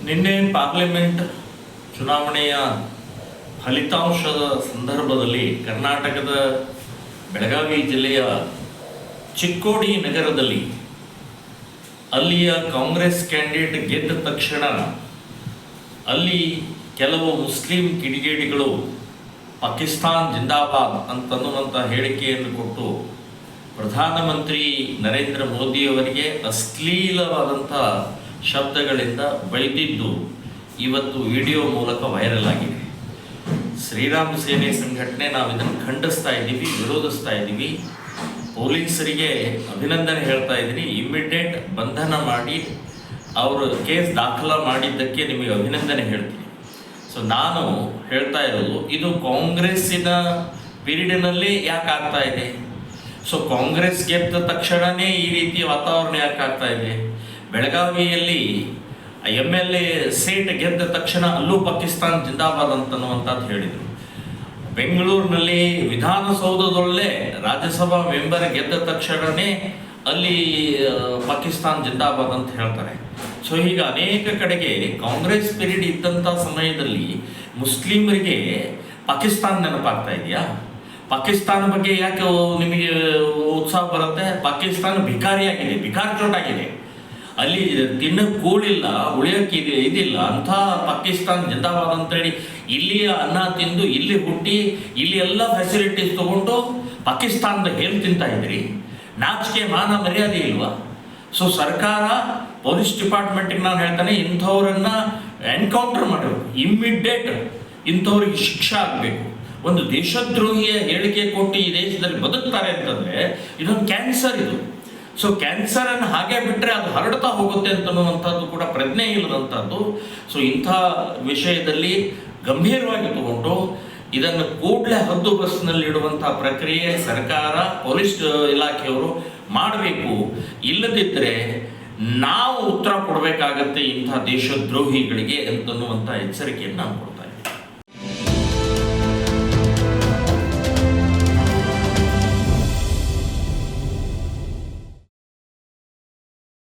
ನಿನ್ನೆ ಪಾರ್ಲಿಮೆಂಟ್ ಚುನಾವಣೆಯ ಫಲಿತಾಂಶದ ಸಂದರ್ಭದಲ್ಲಿ ಕರ್ನಾಟಕದ ಬೆಳಗಾವಿ ಜಿಲ್ಲೆಯ ಚಿಕ್ಕೋಡಿ ನಗರದಲ್ಲಿ ಅಲ್ಲಿಯ ಕಾಂಗ್ರೆಸ್ ಕ್ಯಾಂಡಿಡೇಟ್ ಗೆದ್ದ ತಕ್ಷಣ ಅಲ್ಲಿ ಕೆಲವು ಮುಸ್ಲಿಂ ಕಿಡಿಗೇಡಿಗಳು ಪಾಕಿಸ್ತಾನ್ ಜಿಂದಾಬಾದ್ ಅಂತನ್ನುವಂಥ ಹೇಳಿಕೆಯನ್ನು ಕೊಟ್ಟು ಪ್ರಧಾನಮಂತ್ರಿ ನರೇಂದ್ರ ಮೋದಿಯವರಿಗೆ ಅಶ್ಲೀಲವಾದಂಥ ಶಬ್ದಗಳಿಂದ ಬೈದಿದ್ದು ಇವತ್ತು ವಿಡಿಯೋ ಮೂಲಕ ವೈರಲ್ ಆಗಿದೆ. ಶ್ರೀರಾಮ ಸೇನೆ ಸಂಘಟನೆ ನಾವು ಇದನ್ನು ಖಂಡಿಸ್ತಾ ಇದ್ದೀವಿ, ವಿರೋಧಿಸ್ತಾ ಇದ್ದೀವಿ. ಪೊಲೀಸರಿಗೆ ಅಭಿನಂದನೆ ಹೇಳ್ತಾ ಇದ್ದೀನಿ. ಇಮ್ಮಿಡಿಯೇಟ್ ಬಂಧನ ಮಾಡಿ ಅವರು ಕೇಸ್ ದಾಖಲ ಮಾಡಿದ್ದಕ್ಕೆ ನಿಮಗೆ ಅಭಿನಂದನೆ ಹೇಳ್ತೀನಿ. ಸೊ ನಾನು ಹೇಳ್ತಾ ಇರೋದು, ಇದು ಕಾಂಗ್ರೆಸ್ಸಿನ ಪೀರಿಯಡ್ನಲ್ಲಿ ಯಾಕೆ ಆಗ್ತಾ ಇದೆ? ಸೊ ಕಾಂಗ್ರೆಸ್ ಗೆದ್ದ ತಕ್ಷಣವೇ ಈ ರೀತಿಯ ವಾತಾವರಣ ಯಾಕೆ ಆಗ್ತಾ ಇದೆ? ಬೆಳಗಾವಿಯಲ್ಲಿ MLA ಸೀಟ್ ಗೆದ್ದ ತಕ್ಷಣ ಅಲ್ಲೂ ಪಾಕಿಸ್ತಾನ್ ಜಿಂದಾಬಾದ್ ಅಂತನ್ನುವಂಥದ್ದು ಹೇಳಿದರು. ಬೆಂಗಳೂರಿನಲ್ಲಿ ವಿಧಾನಸೌಧದಲ್ಲೇ ರಾಜ್ಯಸಭಾ ಮೆಂಬರ್ ಗೆದ್ದ ತಕ್ಷಣವೇ ಅಲ್ಲಿ ಪಾಕಿಸ್ತಾನ್ ಜಿಂದಾಬಾದ್ ಅಂತ ಹೇಳ್ತಾರೆ. ಸೊ ಈಗ ಅನೇಕ ಕಡೆಗೆ ಕಾಂಗ್ರೆಸ್ ಪೀರಿಯಡ್ ಇದ್ದಂಥ ಸಮಯದಲ್ಲಿ ಮುಸ್ಲಿಮರಿಗೆ ಪಾಕಿಸ್ತಾನ ನೆನಪಾಗ್ತಾ ಇದೆಯಾ? ಪಾಕಿಸ್ತಾನ ಬಗ್ಗೆ ಯಾಕೆ ನಿಮಗೆ ಉತ್ಸಾಹ ಬರುತ್ತೆ? ಪಾಕಿಸ್ತಾನ ಭಿಕಾರಿಯಾಗಿದೆ, ಭಿಕಾರ್ ಚೋಟಾಗಿದೆ. ಅಲ್ಲಿ ತಿನ್ನಕ್ಕೆ ಕೂಳಿಲ್ಲ, ಉಳಿಯೋಕ್ಕೆ ಇದಿಲ್ಲ ಅಂಥ ಪಾಕಿಸ್ತಾನ ಜಿಂದಾಬಾದ್ ಅಂತೇಳಿ ಇಲ್ಲಿಯ ಅನ್ನ ತಿಂದು ಇಲ್ಲಿ ಹುಟ್ಟಿ ಇಲ್ಲಿ ಎಲ್ಲ ಫೆಸಿಲಿಟೀಸ್ ತೊಗೊಂಡು ಪಾಕಿಸ್ತಾನದ ಹೇಗೆ ತಿಂತಾ ಇದ್ರಿ? ನಾಚಿಕೆ ಮಾನ ಮರ್ಯಾದೆ ಇಲ್ವಾ? ಸೊ ಸರ್ಕಾರ ಪೊಲೀಸ್ ಡಿಪಾರ್ಟ್ಮೆಂಟಿಗೆ ನಾನು ಹೇಳ್ತಾನೆ, ಇಂಥವ್ರನ್ನ ಎನ್ಕೌಂಟರ್ ಮಾಡಬೇಕು, ಇಮ್ಮಿಡಿಯೇಟ್ ಇಂಥವ್ರಿಗೆ ಶಿಕ್ಷೆ ಆಗಬೇಕು. ಒಂದು ದೇಶದ್ರೋಹಿಯ ಹೇಳಿಕೆ ಕೊಟ್ಟು ಈ ದೇಶದಲ್ಲಿ ಬದುಕ್ತಾರೆ ಅಂತಂದರೆ ಇದೊಂದು ಕ್ಯಾನ್ಸರ್ ಇದು. ಸೊ ಕ್ಯಾನ್ಸರನ್ನು ಹಾಗೆ ಬಿಟ್ಟರೆ ಅದು ಹರಡ್ತಾ ಹೋಗುತ್ತೆ ಅಂತನ್ನುವಂಥದ್ದು ಕೂಡ ಪ್ರಜ್ಞೆ ಇಲ್ಲದಂಥದ್ದು. ಸೊ ಇಂಥ ವಿಷಯದಲ್ಲಿ ಗಂಭೀರವಾಗಿ ತಗೊಂಡು ಇದನ್ನು ಕೂಡಲೇ ಹದ್ದುಬಸ್ನಲ್ಲಿಡುವಂಥ ಪ್ರಕ್ರಿಯೆ ಸರ್ಕಾರ, ಪೊಲೀಸ್ ಇಲಾಖೆಯವರು ಮಾಡಬೇಕು. ಇಲ್ಲದಿದ್ದರೆ ನಾವು ಉತ್ತರ ಕೊಡಬೇಕಾಗತ್ತೆ ಇಂಥ ದೇಶದ್ರೋಹಿಗಳಿಗೆ ಅಂತನ್ನುವಂಥ ಎಚ್ಚರಿಕೆಯನ್ನು